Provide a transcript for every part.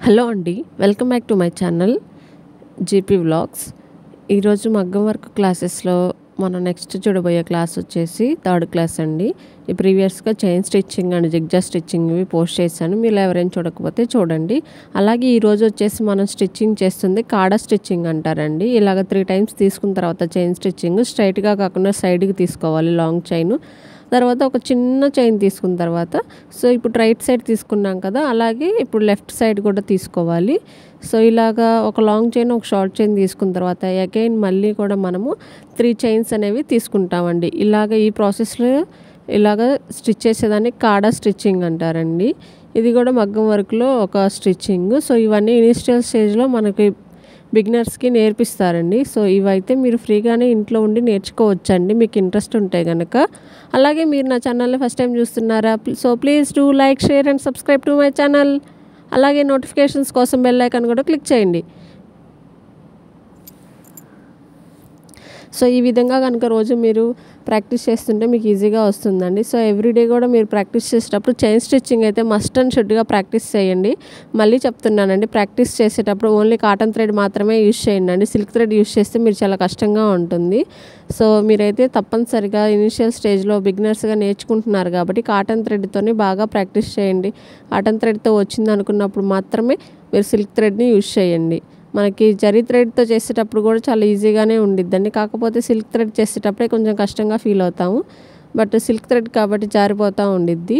Hello అండి, welcome back to my channel GP vlogs. ఈరోజు మగ్గం వర్క్ క్లాసెస్లో మనం నెక్స్ట్ చూడబోయే క్లాస్ వచ్చేసి థర్డ్ క్లాస్ అండి. ఈ ప్రీవియస్గా చైన్ స్టిచ్చింగ్ అండ్ జిగ్జా స్టిచ్చింగ్ ఇవి పోస్ట్ చేశాను. మీరు ఎవరైనా చూడకపోతే చూడండి. అలాగే ఈరోజు వచ్చేసి మనం స్టిచ్చింగ్ చేస్తుంది కాడా స్టిచ్చింగ్ అంటారండి. ఇలాగ 3 టైమ్స్ తీసుకున్న తర్వాత చైన్ స్టిచ్చింగ్ స్ట్రైట్గా కాకుండా సైడ్కి తీసుకోవాలి లాంగ్ చైన్. తర్వాత ఒక చిన్న చైన్ తీసుకున్న తర్వాత ఇప్పుడు రైట్ సైడ్ తీసుకున్నాం కదా, అలాగే ఇప్పుడు లెఫ్ట్ సైడ్ కూడా తీసుకోవాలి. ఇలాగా ఒక లాంగ్ చైన్ ఒక షార్ట్ చైన్ తీసుకున్న తర్వాత అగైన్ మళ్ళీ కూడా మనము 3 చైన్స్ అనేవి తీసుకుంటామండి. ఇలాగ ఈ ప్రాసెస్లో ఇలాగ స్టిచ్ చేసేదాన్ని కాడా స్టిచ్చింగ్ అంటారండి. ఇది కూడా మగ్గం వర్క్లో ఒక స్టిచ్చింగ్. ఇవన్నీ ఇనిషియల్ స్టేజ్లో మనకి బిగినర్స్కి నేర్పిస్తారండి. ఇవైతే మీరు ఫ్రీగానే ఇంట్లో ఉండి నేర్చుకోవచ్చండి, మీకు ఇంట్రెస్ట్ ఉంటే కనుక. అలాగే మీరు నా ఛానల్ని ఫస్ట్ టైం చూస్తున్నారా? Please do like, share and subscribe to my channel. అలాగే నోటిఫికేషన్స్ కోసం బెల్ ఐకాన్ కూడా క్లిక్ చేయండి. ఈ విధంగా కనుక రోజు మీరు ప్రాక్టీస్ చేస్తుంటే మీకు ఈజీగా వస్తుందండి. ఎవ్రీడే కూడా మీరు ప్రాక్టీస్ చేసేటప్పుడు చైన్ స్టిచ్చింగ్ అయితే మస్ట్ అండ్ షుడ్గా ప్రాక్టీస్ చేయండి. మళ్ళీ చెప్తున్నానండి, ప్రాక్టీస్ చేసేటప్పుడు ఓన్లీ కాటన్ థ్రెడ్ మాత్రమే యూజ్ చేయండి అండి. సిల్క్ థ్రెడ్ యూజ్ చేస్తే మీరు చాలా కష్టంగా ఉంటుంది. మీరైతే తప్పనిసరిగా ఇనిషియల్ స్టేజ్లో బిగినర్స్గా నేర్చుకుంటున్నారు కాబట్టి కాటన్ థ్రెడ్తోనే బాగా ప్రాక్టీస్ చేయండి. కాటన్ థ్రెడ్తో వచ్చింది అనుకున్నప్పుడు మాత్రమే మీరు సిల్క్ థ్రెడ్ని యూజ్ చేయండి. మనకి జరీ థ్రెడ్తో చేసేటప్పుడు కూడా చాలా ఈజీగానే ఉండిద్దండి. కాకపోతే సిల్క్ థ్రెడ్ చేసేటప్పుడే కొంచెం కష్టంగా ఫీల్ అవుతాము. బట్ సిల్క్ థ్రెడ్ కాబట్టి జారిపోతూ ఉండిద్ది.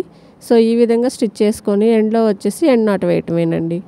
ఈ విధంగా స్టిచ్ చేసుకొని ఎండ్లో వచ్చేసి ఎండ్ నాట్ వేయటమేనండి.